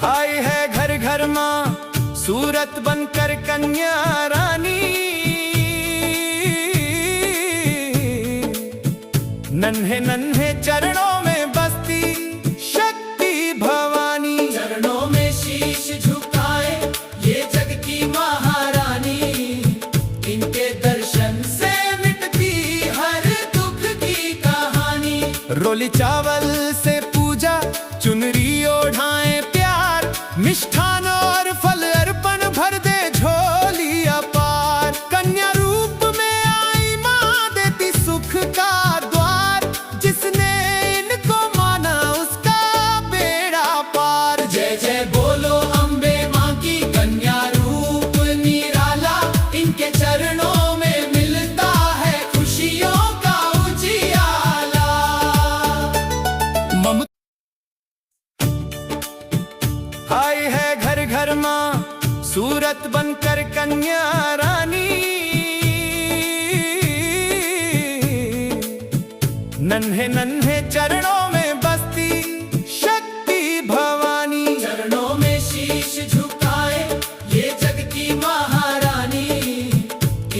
आई है घर घर माँ सूरत बनकर कन्या रानी। नन्हे नन्हे चरणों में बसती शक्ति भवानी। चरणों में शीश झुकाए ये जग की महारानी। इनके दर्शन से मिटती हर दुख की कहानी। रोली चावल से पूजा चुनरी ओढ़ाए प्यार। मिष्ठान और फल अर्पण भर दे झोली अपार। कन्या रूप में आई माँ देती सुख का द्वार। जिसने इनको माना उसका बेड़ा पार। जय जय बोलो अम्बे माँ की कन्या रूप निराला। इनके चरणों में मिलता है खुशियों का उजियाला। आई है घर घर माँ सूरत बनकर कन्या रानी। नन्हे नन्हे चरणों में बसती शक्ति भवानी। चरणों में शीश झुकाए ये जग की महारानी।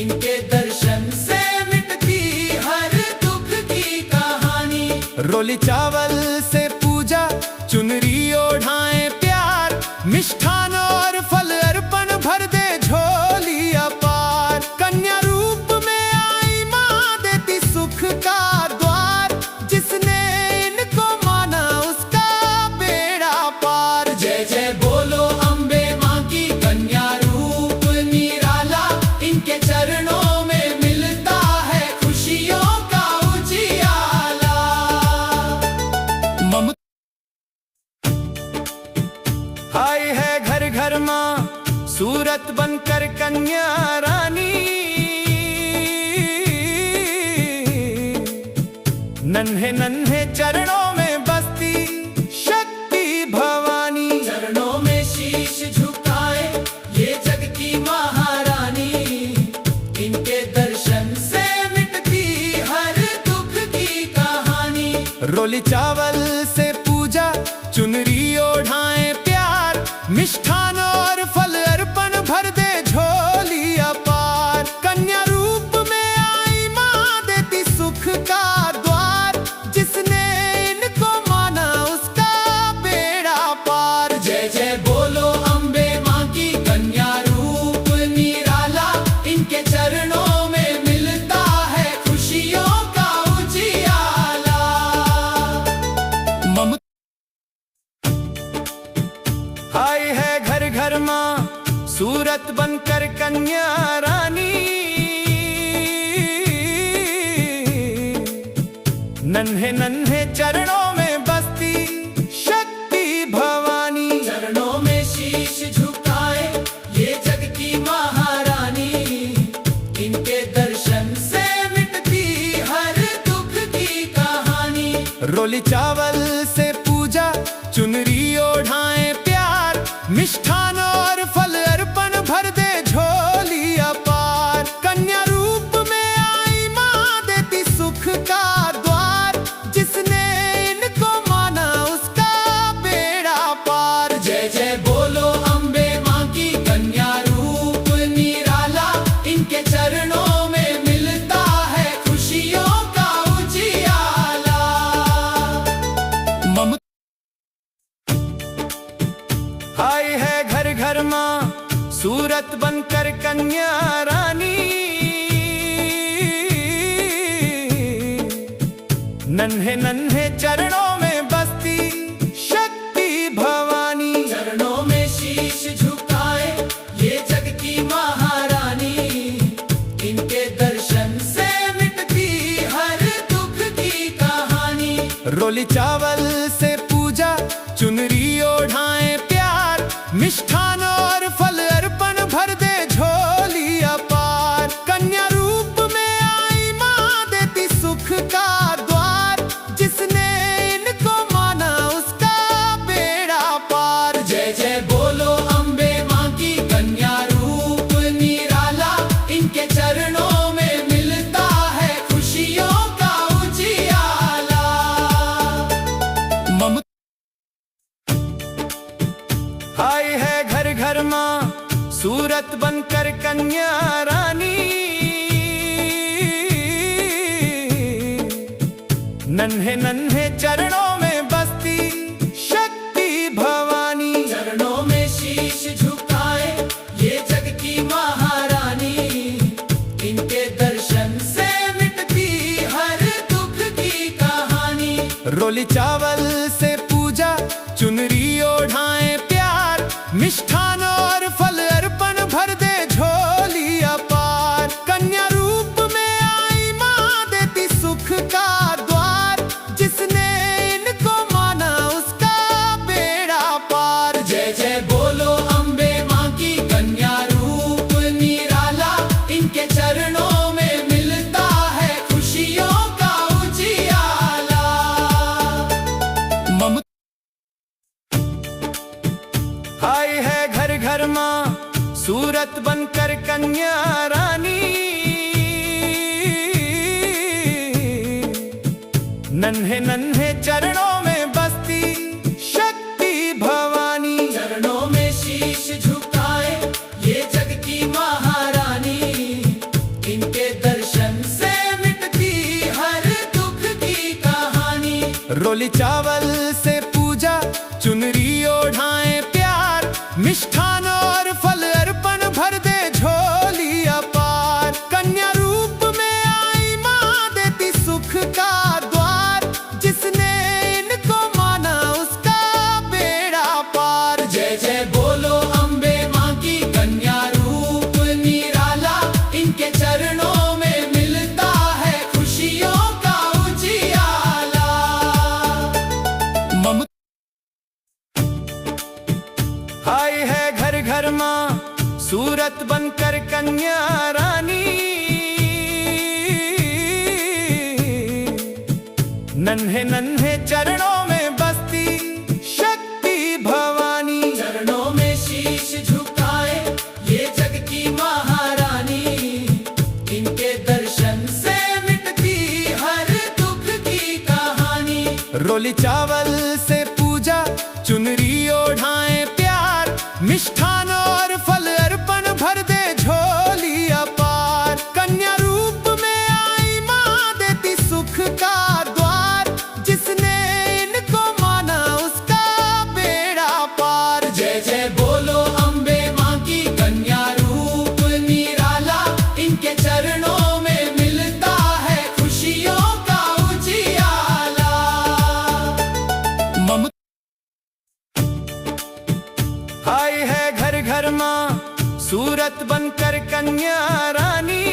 इनके दर्शन से मिटती हर दुख की कहानी। रोली चावल से पूजा चुनरी ओढ़ाए प्यार। मिष्ठान और फल अर्पण भर दे झोली अपार। कन्या रूप में आई माँ देती सुख का द्वार। जिसने इनको माना उसका बेड़ा पार। जय जय बोलो अम्बे माँ की कन्या रूप निराला। इनके चरणों में मिलता है खुशियों का उजियाला। आई है घर घर माँ सूरत बनकर कन्या रानी। नन्हे नन्हे चरणों में बसती शक्ति भवानी। चरणों में शीश झुकाए ये जग की महारानी। इनके दर्शन से मिटती हर दुख की कहानी। रोली चावल से पूजा चुनरी ओढ़ाए प्यार। मिष्ठान और फल अर्पण भर दे झोली अपार। कन्या रूप में आई माँ देती सुख का द्वार। जिसने इनको माना उसका बेड़ा पार। जय जय बोलो अम्बे माँ की कन्या रूप निराला। इनके चरणों में मिलता है खुशियों का उजियाला। आई है घर घर माँ सूरत बनकर कन्या रानी। नन्हे नन्हे चरणों में बसती शक्ति भवानी। चरणों में शीश झुकाए ये जग की महारानी। इनके दर्शन से मिटती हर दुख की कहानी। रोली चावल से पूजा चुनरी ओढ़ाए प्यार। मिष्ठान और फल अर्पण भर दे झोली अपार। कन्या रूप में आई माँ देती सुख का द्वार। जिसने इनको माना उसका बेड़ा पार। जय जय बोलो अम्बे माँ की कन्या रूप निराला। इनके चरणों में मिलता है खुशियों का उजियाला। आई है घर घर माँ सूरत बनकर कन्या रानी। नन्हे नन्हे चरणों में बसती शक्ति भवानी। चरणों में शीश झुकाए ये जग की महारानी। इनके दर्शन से मिटती हर दुख की कहानी। रोली चावल से पूजा चुनरी ओढ़ाए प्यार। मिष्ठान और फल अर्पण भर दे झोली अपार। कन्या रूप में आई माँ देती सुख का द्वार। जिसने इनको माना उसका बेड़ा पार। जय जय बोलो अम्बे माँ की कन्या रूप निराला। इनके चरणों में मिलता है खुशियों का उजियाला। आई है घर घर माँ सूरत बनकर कन्या रानी, नन्हे नन्हे चरणों में बसती शक्ति भवानी। चरणों में शीश झुकाए ये जग की महारानी, इनके दर्शन से मिटती हर दुख की कहानी। रोली चावल से पूजा चुनरी ओढ़ाए प्यार, मिष्ठान और फल अर्पण भर दे झोली अपार। कन्या रूप में आई माँ देती सुख का द्वार, जिसने इनको माना उसका बेड़ा पार। जय जय बोलो अम्बे माँ की, कन्या रूप निराला, इनके चरणों में मिलता है खुशियों का उजियाला। आई है घर घर माँ सूरत बनकर कन्या रानी, नन्हे नन्हे चरणों में बसती शक्ति भवानी। चरणों में शीश झुकाए ये जग की महारानी, इनके दर्शन से मिटती हर दुख की कहानी। रोली चावल से पूजा चुनरी ओढ़ाए प्यार, मिष्ठान और फल अर्पण भर दे झोली अपार। कन्या रूप में आई माँ देती सुख का द्वार, जिसने इनको माना उसका बेड़ा पार। जय जय बोलो अम्बे माँ की, कन्या रूप निराला, इनके चरणों में मिलता है खुशियों का उजियाला। आई है घर घर माँ सूरत बनकर कन्या रानी, नन्हे नन्हे चरणों में बसती शक्ति भवानी। चरणों में शीश झुकाए ये जग की महारानी, इनके दर्शन से मिटती हर दुख की कहानी। रोली चावल से पूजा चुनरी ओढ़ाए प्यार, मिष्ठान और फल अर्पण भर दे झोली अपार। कन्या रूप में आई माँ देती सुख का द्वार, जिसने इनको माना उसका बेड़ा पार। जय जय बोलो अम्बे माँ की, कन्या रूप निराला, इनके चरणों में मिलता है खुशियों का उजियाला। आई है घर घर माँ सूरत बनकर कन्या रानी,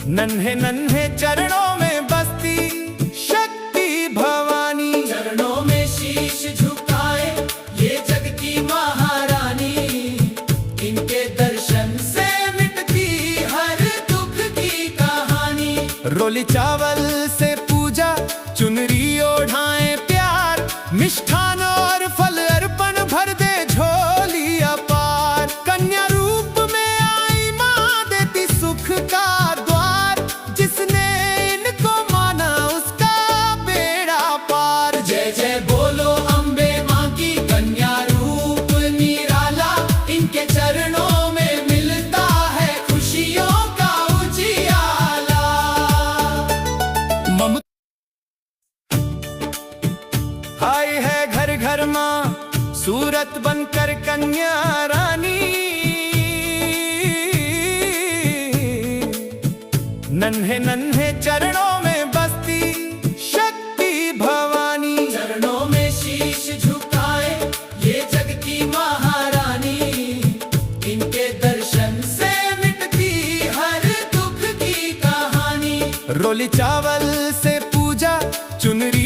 नन्हे नन्हे चरणों में बसती शक्ति भवानी। चरणों में शीश झुकाए ये जग की महारानी, इनके दर्शन से मिटती हर दुख की कहानी। रोली चावल से पूजा चुनरी ओढ़ाए प्यार, मिष्ठान और फल अर्पण भर दे झोली अपार। कन्या रूप में आई माँ देती सुख का द्वार, जिसने इनको माना उसका बेड़ा पार। जय जय बोलो अम्बे माँ की, कन्या रूप निराला, इनके चरणों में मिलता है खुशियों का उजियाला। आई है घर घर माँ सूरत बनकर कन्या रानी, नन्हे नन्हे चरणों में बसती शक्ति भवानी। चरणों में शीश झुकाए ये जग की महारानी, इनके दर्शन से मिटती हर दुख की कहानी। रोली चावल से पूजा चुनरी